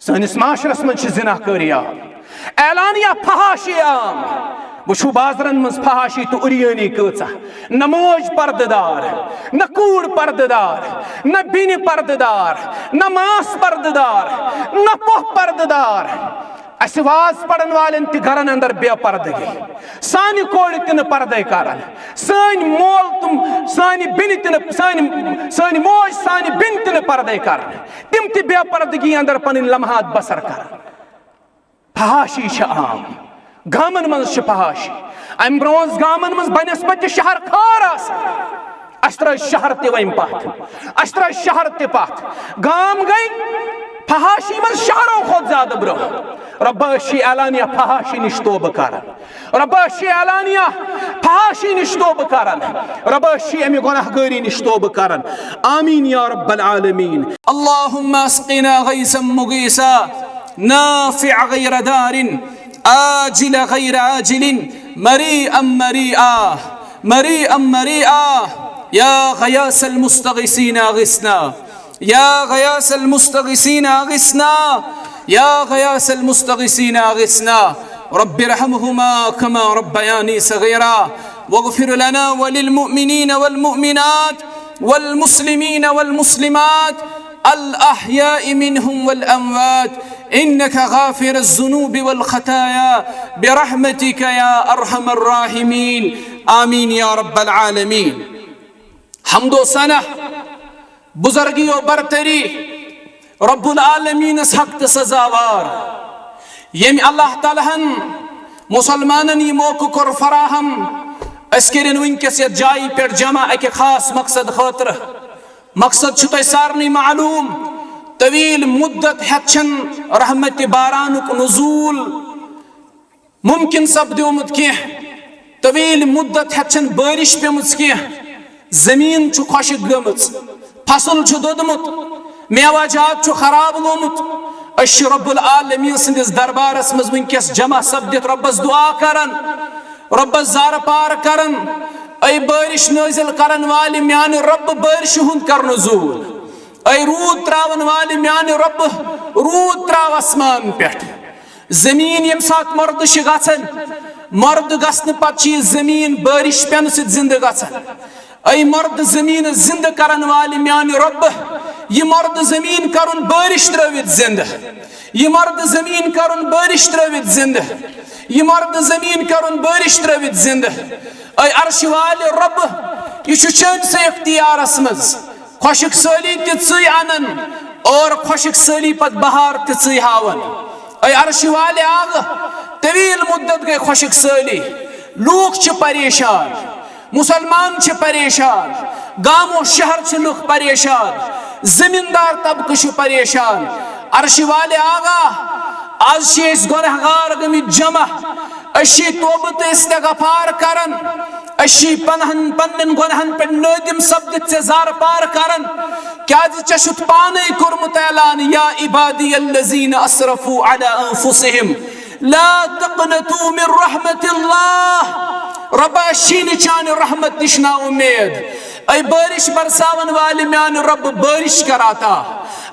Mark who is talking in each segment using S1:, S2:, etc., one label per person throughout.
S1: सानिस माशरस मन जिनाकारी आम, ऐलानिया फहाशी आम। वो बाजरन मज फहाशी तो उरियानी कचा, न मोज पर्ददार, न कूड़ पर्ददार, न बिन पर्ददार, न मास पर्ददार, न पोह पर्ददार। अस वाज पढ़न वालन ति घरन अंदर बेपर्दगी, सानि कोड़ तिन पर्दे करन, सानि मोल तुम सानि बिन तिन सानि मोज सानि बिन तिन पर्दे करन, तिम ति बेपर्दगी अंदर पन लम्हात बसर करन। फहाशी छ आम, गामन मज फहाशी। अम ब्रोज गामन मज बनस्पत शहर खार अस्त्र शहर ते वम पत, अस्त्र शहर ते पत, गाम गई फहाशी मज शहरों खुद ज्यादा ब्रो। रब्बशी ऐलानिया फहाशी निश तौबा करन, रब्बशी ऐलानिया फहाशी निश तौबा करन, रब्बशी अमि गुनाहगारी निश तौबा करन। आमीन या रब्बल आलमीन।
S2: अल्लाहुम्मा अस्क़िना गैसन मुगीसा नाफ़िअ गैर दारिन आजिल गैर आजिलिन मरीअम मरीआ मरीअम मरीआ या गयासल मुस्तगीसीन अगिस्ना या गयासल मुस्तगीसीन अगिस्ना या गयासल मुस्तगीसीन अगिस्ना। रब्बिरहमहुमा कमा रब्बयानी सगीरा वग़फिर लना वलिल मुमिनीन वल मुमिनात वल मुस्लिमीन वल मुस्लिमात अल अहयाइ मिनहुम वल अमवात इन्नका गाफिरुज़ ज़ुनूबि वल खताया बिरहमतिका या अरहमर राहिमीन। आमीन या रब्बल आलमीन। हम्दो सना बुजुर्गी और बरतरी रब्बुल आलमीन हक तो सजावार यम अल्लाह तालाहन मुसलमानन ये मौका कर फराहम अस्करन वनकस ये जाय पे जमा एक खास मकसद खातर। मकसद छु तोय सारनी मालूम, तवील मुद्दत हेचन रहमत बारानुक नुज़ूल मुमकिन सपद्योमुत कह, तवील मुद्दत हेचन बारिश पेमुत कह, जमीन छु खुशक गमत, फसल छु दोदमुत, मेवाजात छु खराब गोमुत। अश रब्बुल आलमीन सिंदिस दरबारस मज वनकस जमा सपदित रब्बस दुआ करन, रब्बस जार पार करन। ऐ बारिश नाजिल करन वाले म्यान रब बारिश हुंद कर नुज़ूल, ऐ रूद त्रावन वाले म्यान रब रूद त्राव आसमान पेट। जमीन यम सात मर्द गन मर्द गसन पत जमीन बारिश पेन सत जिंद गन। ऐ मर्द जमीन जिंद करन वाले म्यान रब ये मर्द जमीन करुन बारिश त्रवित जिंद, ये मर्द जमीन करुन बारिश त्रवित जिंद, ये मर्द जमीन करुन बारिश त्रवित जिंद। ऐ अर्श वाले रब ये चन से इख्तियारस मज खुशक सली ती अनन और खुशक सली पत बहार ती हावन। ऐ अर्श वाले आग तवील मुद्दत गई खुशक सली, लूख परेशान, मुसलमान परेशान, गामो शहर लुख परेशान, जमींदार तबक परेशान। अर्श वाले आगा आज गुनहगार गमित जमा, अशी तोबत इस्तगफार करन, अशी पन्न गुनहन पे नदीम सपदित से जार पार करन। क्या चशुत पाने कुर्मत ऐलान या इबादी अल्लज़ीन असरफू अला अंफुसिहिम ला तक़नतू मिन रहमतिल्लाह। रब्बा शीन चान रहमत निशना उम्मीद। ऐ बारिश बरसावन वाले म्यान रब बारिश कराता,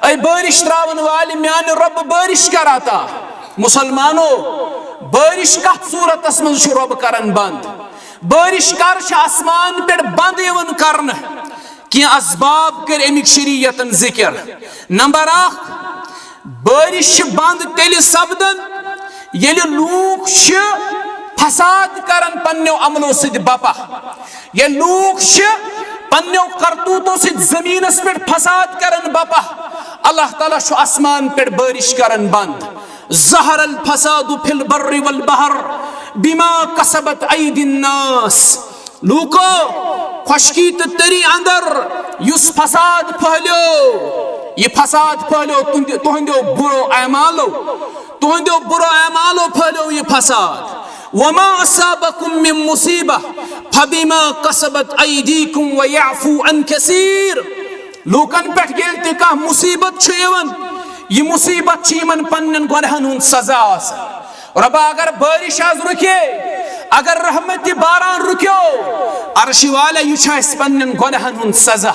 S2: ऐ बारिश त्रावन वाले म्यान रब बारिश कराता। मुसलमानो बारिश कत सूरत मज रब करन बंद, बारिश कर आसमान पे बंद यवन करन कि असबाब कर अमिक शरीयतन जिक्र। नंबर 1 बारिश बंद तेल सपदन येले लूक फसाद करन पन्नो अमलो सिद बपा, ये लूक पन्नो करतूतों से जमीनस पे फसाद करन बपा। अल्लाह ताला शो आसमान पे बारिश करन बंद। ज़हर अल फसादु फिल बर्रि वल बहर बिमा कसबत ऐदिन नास। लूको खुशकी तरी अंदर युस फसाद फहलो, ये फसाद फहलो तुहंदो बुरो अमालो, तुहंदो बुरो अमालो फहलो ये फसाद। वमा असाबकुम मिन मुसीबा फबिमा कसबत ऐदीकुम व याफू अन कसीर। लूकन पे गेल का मुसीबत छयवन, ये मुसीबत छीमन पन्नन गुनहन हुन सजा। रबा अगर बारिश आज रुके, अगर रहमत बारान रुक्यो, अर्श वाले ये पन्नन गुनहन हुन सजा,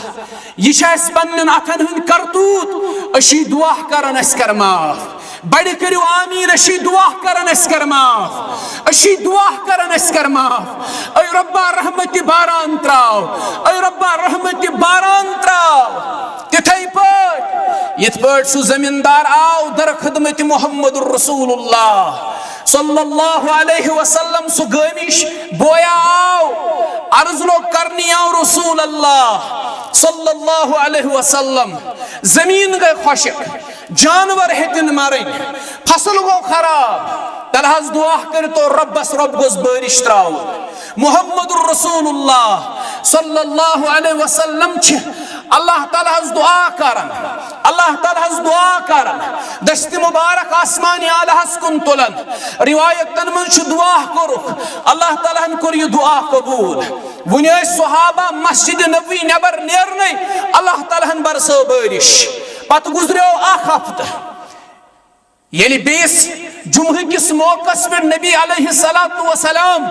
S2: ये पन्नन अथन हुन करतूत। अशी दुआ करन अस कर माफ,
S1: बड़े करियो आमीन अशी दुआ करन अस कर माफ अशी दुआ करन अस कर माफ ऐ रब्बा रहमत बारान त्राव ऐ रब्बा रहमत बारान त्राव तिथै पट यथ पट सु जमींदार आओ दर खिदमत मुहम्मदुर रसूलुल्लाह सल्लल्लाहु अलैहि वसल्लम सु गमिश बोया आओ अर्ज लो करनी आओ रसूल अल्लाह सल्लल्लाहु अलैहि वसल्लम जमीन गए खुशक जानवर हेतिन मरन फसल गो खराब तलहज दुआ कर तो रब्बस रब गोस बारिश त्राव मुहम्मदुर रसूलुल्लाह सल्लल्लाहु अलैहि वसल्लम छ अल्लाह ताला हज दुआ करन अल्लाह ताला हज दुआ करन दस्त मुबारक आसमानी आला हस कुन तुलन रिवायतन मन छ दुआ करो अल्लाह ताला हन कर ये दुआ कबूल वने सहाबा मस्जिद नबवी नेबर नेरने अल्लाह ताला हन बरसो बारिश पत गुजरो आख हफ्ता येली बेस जुम्हे किस मौकस पर नबी अलैहिस्सलातु वसलाम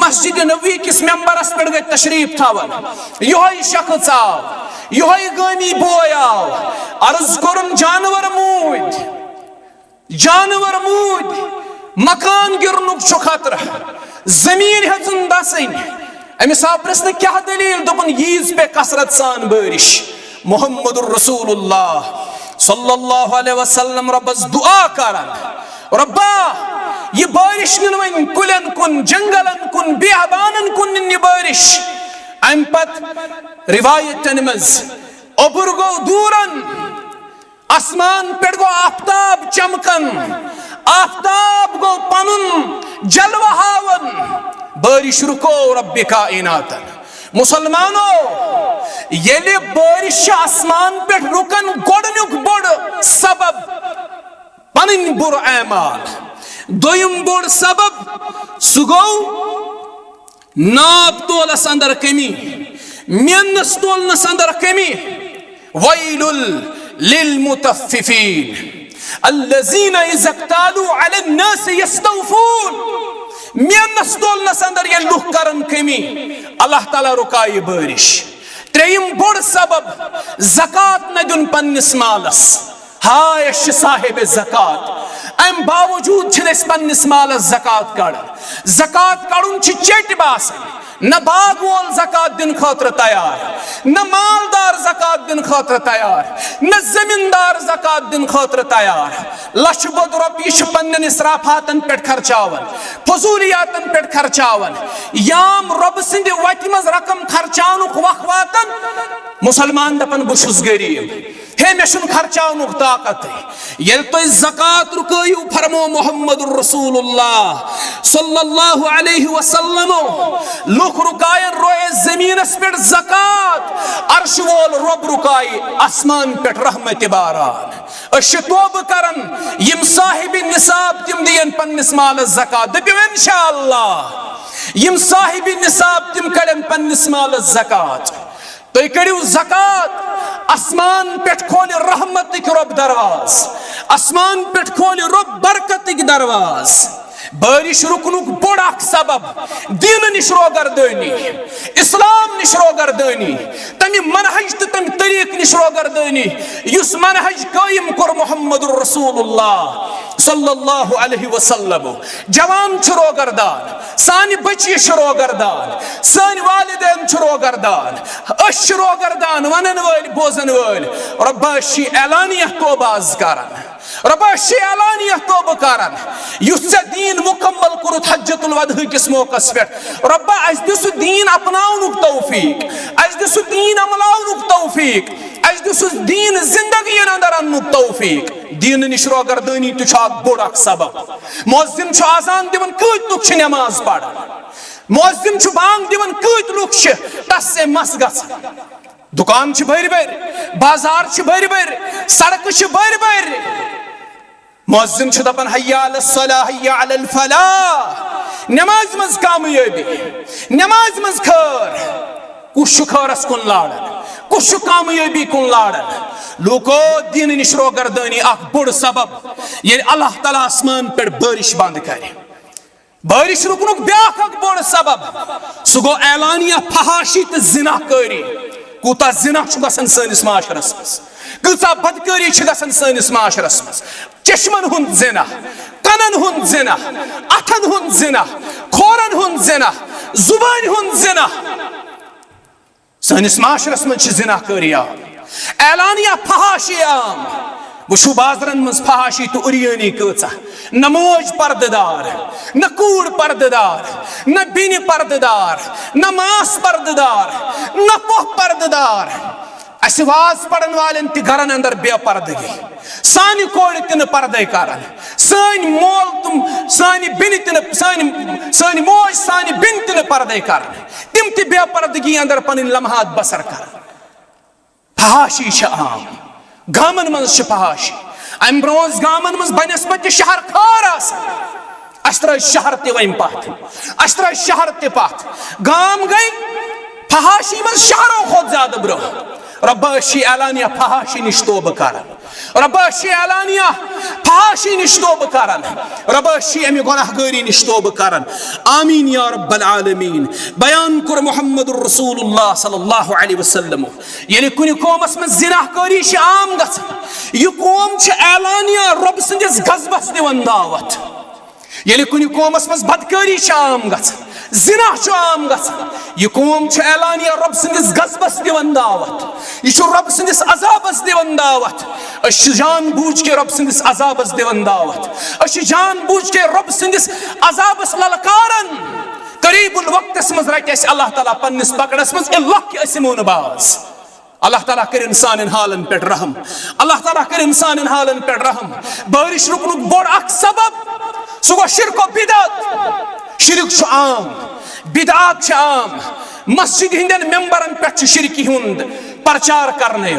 S1: मस्जिद नबवी किस मेंबरस पर गए तशरीफ थावन योही शख्स आव योही गामी बोय आव अर्ज करन जानवर मूद मकान गिरनुक छु खतरा जमीन हजन दसन अमिस आव प्रश्न क्या दलील दोपन यीज पे कसरत सान बारिश मुहम्मदुर रसूलुल्लाह सल्लल्लाहु अलैहि वसल्लम रब्बस दुआ करन रब्बा ये बारिश वन कुलन कुन जंगलन कुन बेहबानन कुन नि बारिश अम पत रिवायतन मज ओबुर गो दूरन आसमान पे गो आफ्ताब चमकन आफ्ताब गो पनुन जलवा हावन बारिश रुको रब्बे कायनातन मुसलमानों येले बारिश आसमान पे रुकन गोडनुक बड़ सबब पनिन बुर ऐमाल दोयम बोड़ सबब सुगो नाब तोलस अंदर कमी मेहनत तोलनस अंदर कमी वैलुल लिल मुतफ्फिफीन अल्लज़ीना इज़ा इक्तालू अलन नास यस्तौफून मेहनत तोलनस अंदर ये लुक करन कमी अल्लाह ताला रुकाई बारिश त्रेयम बोड़ सबब ज़कात न दुन पन्निस मालस हाय साहिब ज़कात अम बावजूद छनस पन्निस मालस ज़कात काड़ुन छ चेट बासन न बाग वोल ज़कात दिन खातिर तैयार न मालदार ज़कात दिन खातिर तैयार न जमींदार ज़कात दिन खातिर तैयार लक्ष बोध रुपये पन्न इसराफातन पे खर्चावन फजूलियातन पे खर्चावन याम रब सिंद वत मज रकम खर्चानुक वख वातन मुसलमान दपन बुशुस गरीब हे मेशुन खर्चानुक ताकत येल तो ज़कात रुकयु फरमो मुहम्मदुर रसूलुल्लाह सल्लल्लाहु अलैहि वसल्लम लुक रुकायन रोए जमीनस पे ज़कात अर्श वोल रब रुकाई आसमान पे रहमत बारान अश तौब करन यम साहिब निसाब तिम दियन पन्निस मालस ज़कात दपियो इंशाअल्लाह यम साहिब निसाब तिम कड़न पन्निस मालस ज़कात तो कड़ियो ज़कात आसमान पे खोल रहमत की रब दरवाज आसमान पे खोल रब बरकत की दरवाज बारिश रुकनुक बोड़ सबब दीन निश रोगरदानी इस्लाम निश रोगरदानी तमि मनहज तो तमि तरीक निश रोगरदानी युस मनहज कायम कर मुहम्मदुर रसूलुल्लाह सल्लल्लाहु अलैहि वसल्लम जवान छ रोगरदान सानि बच्चे छ रोगरदान सानि वालिदैन छ रोगरदान अश छ रोगरदान वनन वल बोजन वल रब्बाशी एलानिया तौबाज करन रब्बाशी एलानिया तौबा करन युस दीन मुकम्मल कुरुत हज्जतुल वदा किस मौकस पे रब्बा us this Deen अपनाउनुक Taufiq us this Deen अमलाउनुक Taufiq us this दीन जिंदगी अंदर अन्नुक तौफीक दीन निश रोगरदानी तो बोड़ सबब मुअज्जिन छ आजान दिवन कत लुक नमाज पढ़ मुअज्जिन छ बांग दिवन कत लुक तस से मस गछन दुकान छ भर भर बाजार छ भर भर सड़क छ भर भर मुअज्जिन छ दपन हय्या अलस सलाह हय्या अलल फलाह नमाज मज कामयाबी नमाज मज खैर कुछ खैरस कुन लाड़न कुछ कामयाबी कुन लाड़न लोको दीन निश रोगरदानी अख बोड़ सबब ये अल्लाह ताला आसमान पे बारिश बंद करे बारिश रुकनुक ब्याख अख बोड़ सबब सु गो एलानिया फहाशी तो जिनाकारी कूता जिना गसन सनिस माशरस कसा बदकारी गसन सनिस माशरस मज चश्मन हुंद जिना कनन हुंद जिना अथन हुंद जिना खोरन हुंद जिना जुबान हुंद जिना सनिस माशरस मज जिनाकारी ऐलानिया फहाशी आम वुशु बाजरन मज फहाशी तो उरियानी कचा न मोज पर्ददार न कूड़ पर्ददार न बिन पर्ददार न मास पर्ददार न पोह पर्ददार अस वाज पढ़न वाले गरन अंदर बेपर्दगी सानि कोड़ तिन पर्दे करन सानि मोल तुम सानि बिन तिन सानि मोज सानि बिन तिन पर्दे करन तिम ति बेपर्दगी अंदर पन लम्हात बसर करन फहाशी आम गामन मज फहाशी अम ब्रोज गामन मज बनस्पत शहर खार अस्त्र शहर तम पथ अस्त्र शहर तथ गाम गई फहाशी मज शहरों खुद ज्यादा ब्रो रब्बी ऐलानिया फहाशी निश तोब करन रब्बी ऐलानिया फहाशी निश तोब करन रब्बी अमि गुनाहगारी निश तोब करन आमीन या रब्बल आलमीन बयान कर मुहम्मदुर रसूलुल्लाह सल्लल्लाहु अलैहि वसल्लम यदि कुन कौमस में जिनाहगारी आम गसन यह कौम ऐलानिया रब सदिस गजबस दिवन दावत यदि कुन कौमस में बदकारी आम गसन जिना आम गसन यह कौम ऐलानिया रब सदिस गजबस दिवन दावत यह रब सदिस अजाबस दिवन दावत जान बूझ के रब सदिस अजाबस दिवन दावत जान बूझ के रब सदिस अजाबस ललकारन करीबुल वक्तस मज रट अल्लाह ताला पन्निस पकड़स मज अल्लाह के असमोन बाज अल्लाह ताला कर इंसान हालन पे रहम अल्लाह ताला कर इंसान हालन पे रहम बारिश रुकनुक बोड़ अख सबब सो शिरक बिदअत शिरक आम बिदअत आम मस्जिद हिंदन मेंबरन पे शिरकी हुंद प्रचार करने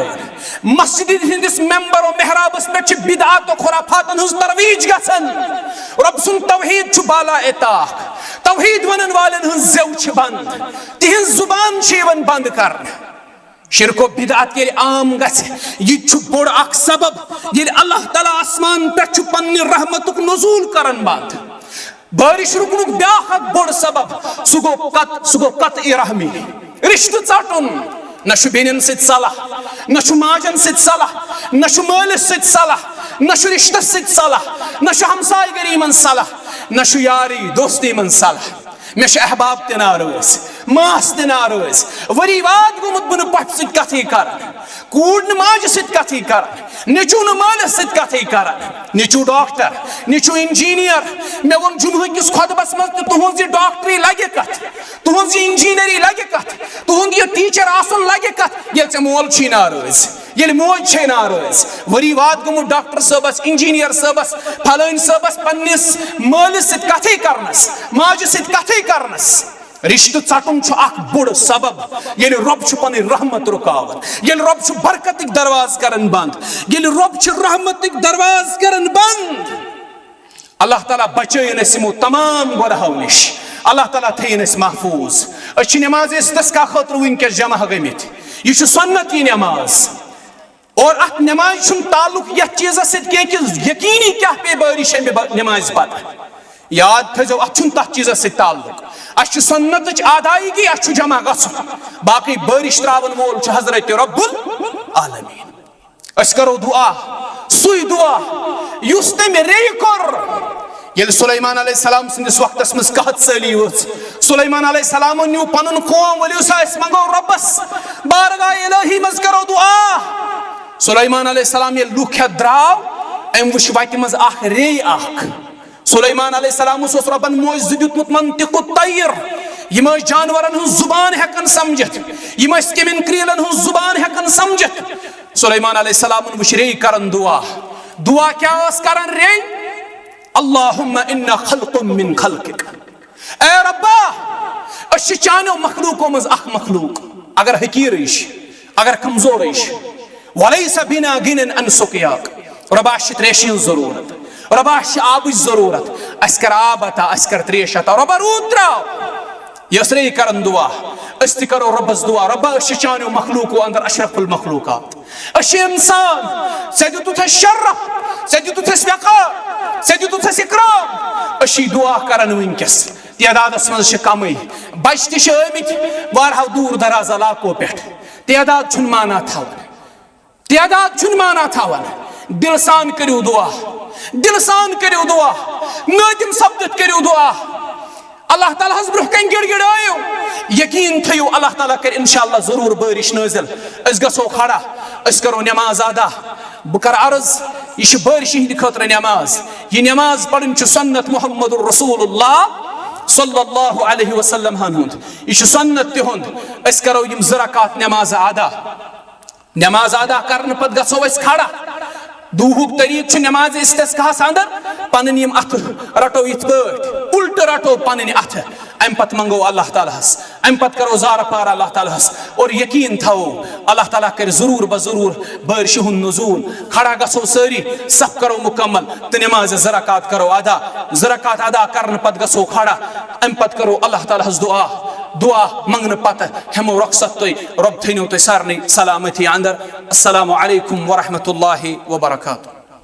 S1: मस्जिद हिंदिस मेंबर और मेहराबस पे बिदअत और खुराफातन हुज तरवीज गसन रब सुन तौहीद छु बाला इताक तौहीद वनन वालन हुज जेव छु बंद तिहन जुबान छेवन बंद कर शिरको बिदअत के आम गस ये छु बोड़ अख सबब ये अल्लाह ताला आसमान पे छु पन्नि रहमतुक नुज़ूल करन बंद बारिश रुकनुक ब्याख बोड़ सबब सुगो कत रहमी रिश्त चाटुन नशु बेनिन सित सलाह नशु माजन सित सलाह नशु मालिस सित सलाह नशु रिश्ते सित सलाह नशु हमसायगरी मन सलाह नशु यारी दोस्ती मन सलाह मेश अहबाब तनारोस मास तनारोस वरीवाद गुमुत बुन पट सित कथी कर कूड़ माज सित कथी कर नेचू न मालिस सित कथी कर नेचू डॉक्टर नेचू इंजीनियर मे वन जुमह किस खुतबस मज तुहन जी डॉक्टरी लगे कथ तुहन जी इंजीनियरी लगे कथ तुहन ये टीचर आसन लगे कथ ये मोल छी नारोस ये मोज छे नारोस वरीवाद गुमुत डॉक्टर सबस इंजीनियर सबस फलाइन सबस पन्निस मालिस सित कथी करनस माज सित कथी करनस रिश्त चाटुन छु अख बुड़ सबब येल रब छु पनी रहमत रुकावन येल रब छु बरकतिक दरवाज करन बंद येल रब छु रहमतिक दरवाज करन बंद अल्लाह ताला बचयन असमो तमाम गुनाहों निश अल्लाह ताला थयन अस महफूज अच्छी नमाज इस्तस्का खतर विनके जमा गमित ये छु सुन्नती नमाज और अत नमाज छु ताल्लुक या चीज से के यकीनी क्या पे बारिश नमाज पता याद थजो अच्छुन तथ चीज से ताल्लुक अश सुन्नत आदायगी अश जमा गसन बाकी बारिश त्रावन वोल हजरत रब्बुल आलमीन अस करो दुआ सुई दुआ युस तमे रे कर ये सुलेमान अलैहिस्सलाम सिंदिस वक्तस मस कहत सली वस सुलेमान अलैहिस्सलाम न्यू पनुन कौम वलियो साइस मंगो रब्बस बारगाह इलाही मस करो दुआ सुलेमान अलैहिस्सलाम ये लुख द्राव एम वश वाति मस आख रे आख सुलेमान अलैहिस्सलाम उस रबन मोज दितमुत मंतिकुत तैर यम जानवरन हुन जुबान हेकन समझत यम केमिन क्रियलन हुन जुबान हेकन समझत सुलेमान अलैहिस्सलाम वश रे करन दुआ दुआ क्या वस करन रे अल्लाहुम्मा इन्ना खल्कुम मिन खल्किक ए रब्बा अश चानो मखलूको मज अख मखलूक अगर हकीर इश अगर कमजोर इश वलैसा बिना गिनन अन सुकियाक रब्बा अश त्रेशिन जरूरत रब्बा अश आब जरूरत अस्कर आबता अस्कर त्रेशता रब्बा रूद्रा यसरे करन दुआ अस्ति करो रब्बस दुआ रब्बा अश चानो मखलूको अंदर अशरफुल मखलूकात अश इंसान सदितु थ शर्फ सदितु थ वक़ार सदितु थ इकराम अशी दुआ करन विनकस तदादस मज कमई बच तमित वारह दूर दराज इलाको पे तदाद माना थवन तादाद चुन माना थावन दिल सान करियो दुआ, दिल सान करियो दुआ, नादिम सब्दत करियो दुआ। अल्लाह ताला हस ब्रोह कन गिड़गिड़ायो, यकीन थयो अल्लाह ताला कर इंशाअल्लाह जरूर बारिश नाजिल। अस गसो खड़ा, अस करो नमाज अदा। बह कर अर्ज, यह बारिश हिंद खतर नमाज, यह नमाज पढ़न सुन्नत मुहम्मद रसूलुल्लाह सल्लल्लाहु अलैहि वसल्लम हुंद, यह सुन्नत तिहुंद। अस करो यम ज़रकात नमाज अदा। नमाज अदा करने पत गसो अस खड़ा। दूहुक तरीक नमाज इस्तिस्काहस अंदर पन्न यम अथ रटो इत पट उल्ट रटो पन्न अथ, अम पत मंगो अल्लाह ताला हस, अम पत करो जार पार अल्लाह ताला हस, और यकीन थो अल्लाह ताला कर जरूर बजरूर बारिश हुंद नुज़ूल। खड़ा गसो सारी, सब करो मुकम्मल तो नमाज ज़रकात करो अदा। ज़रकात अदा करने पत गसो खड़ा, अम पत करो अल्लाह ताला हस दुआ। दुआ मंगन पत हमो रखसत तुई रब थनो तुई सारनी सलामती अंदर। अस्सलामु अलैकुम व रहमतुल्लाहि व बरकातुहू।